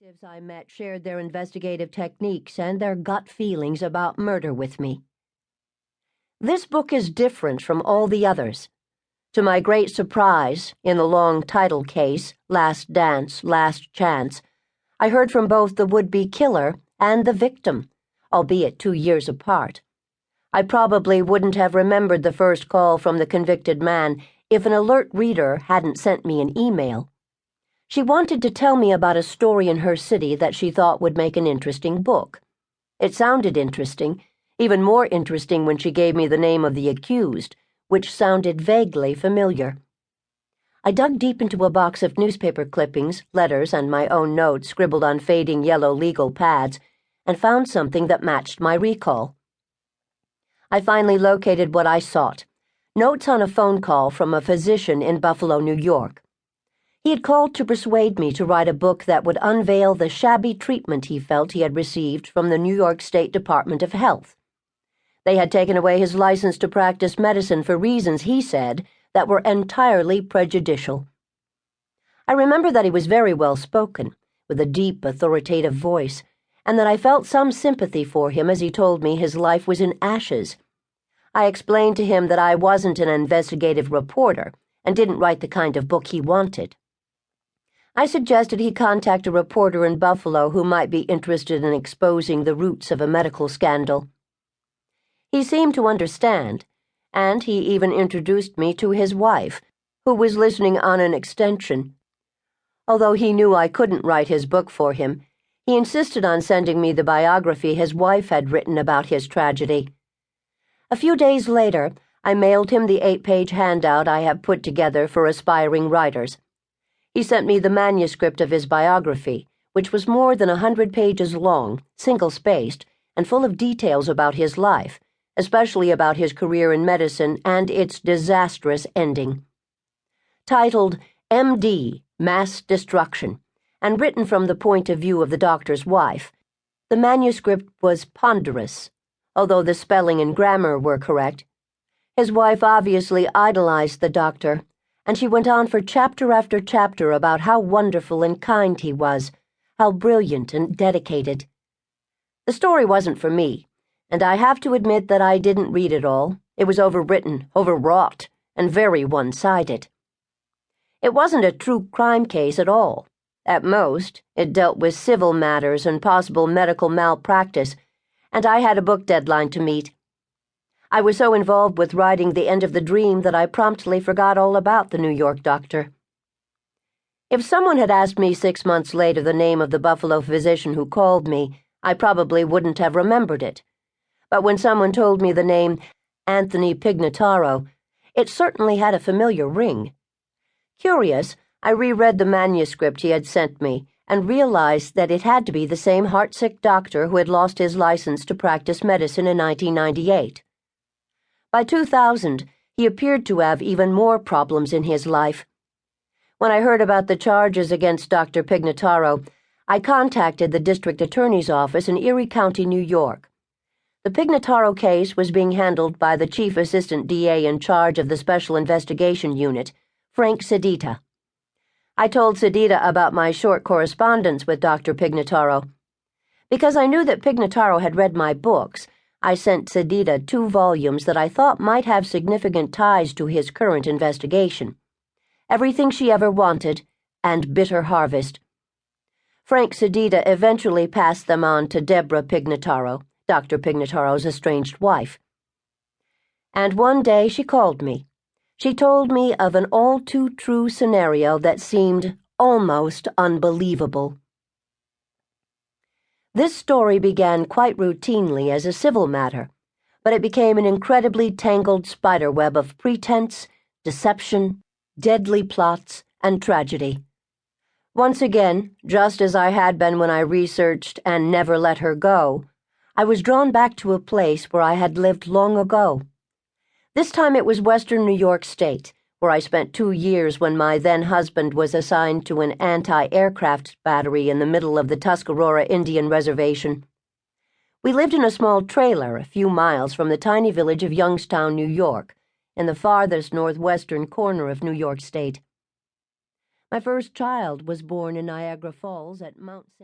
Detectives I met shared their investigative techniques and their gut feelings about murder with me. This book is different from all the others. To my great surprise, in the long title case, Last Dance, Last Chance, I heard from both the would-be killer and the victim, albeit 2 years apart. I probably wouldn't have remembered the first call from the convicted man if an alert reader hadn't sent me an email. She wanted to tell me about a story in her city that she thought would make an interesting book. It sounded interesting, even more interesting when she gave me the name of the accused, which sounded vaguely familiar. I dug deep into a box of newspaper clippings, letters, and my own notes scribbled on fading yellow legal pads, and found something that matched my recall. I finally located what I sought: notes on a phone call from a physician in Buffalo, New York. He had called to persuade me to write a book that would unveil the shabby treatment he felt he had received from the New York State Department of Health. They had taken away his license to practice medicine for reasons, he said, that were entirely prejudicial. I remember that he was very well spoken, with a deep, authoritative voice, and that I felt some sympathy for him as he told me his life was in ashes. I explained to him that I wasn't an investigative reporter and didn't write the kind of book he wanted. I suggested he contact a reporter in Buffalo who might be interested in exposing the roots of a medical scandal. He seemed to understand, and he even introduced me to his wife, who was listening on an extension. Although he knew I couldn't write his book for him, he insisted on sending me the biography his wife had written about his tragedy. A few days later, I mailed him the 8-page handout I have put together for aspiring writers. He sent me the manuscript of his biography, which was more than 100 pages long, single-spaced, and full of details about his life, especially about his career in medicine and its disastrous ending. Titled M.D. Mass Destruction, and written from the point of view of the doctor's wife, the manuscript was ponderous, although the spelling and grammar were correct. His wife obviously idolized the doctor, and she went on for chapter after chapter about how wonderful and kind he was, how brilliant and dedicated. The story wasn't for me, and I have to admit that I didn't read it all. It was overwritten, overwrought, and very one-sided. It wasn't a true crime case at all. At most, it dealt with civil matters and possible medical malpractice, and I had a book deadline to meet. I was so involved with writing The End of the Dream that I promptly forgot all about the New York doctor. If someone had asked me 6 months later the name of the Buffalo physician who called me, I probably wouldn't have remembered it. But when someone told me the name Anthony Pignataro, it certainly had a familiar ring. Curious, I reread the manuscript he had sent me and realized that it had to be the same heartsick doctor who had lost his license to practice medicine in 1998. By 2000, he appeared to have even more problems in his life. When I heard about the charges against Dr. Pignataro, I contacted the district attorney's office in Erie County, New York. The Pignataro case was being handled by the chief assistant DA in charge of the Special Investigation Unit, Frank Sedita. I told Sedita about my short correspondence with Dr. Pignataro. Because I knew that Pignataro had read my books, I sent Sedita 2 volumes that I thought might have significant ties to his current investigation: Everything She Ever Wanted and Bitter Harvest. Frank Sedita eventually passed them on to Deborah Pignataro, Dr. Pignataro's estranged wife. And one day she called me. She told me of an all-too-true scenario that seemed almost unbelievable. This story began quite routinely as a civil matter, but it became an incredibly tangled spiderweb of pretense, deception, deadly plots, and tragedy. Once again, just as I had been when I researched And Never Let Her Go, I was drawn back to a place where I had lived long ago. This time it was Western New York State, where I spent 2 years when my then-husband was assigned to an anti-aircraft battery in the middle of the Tuscarora Indian Reservation. We lived in a small trailer a few miles from the tiny village of Youngstown, New York, in the farthest northwestern corner of New York State. My first child was born in Niagara Falls at Mount St.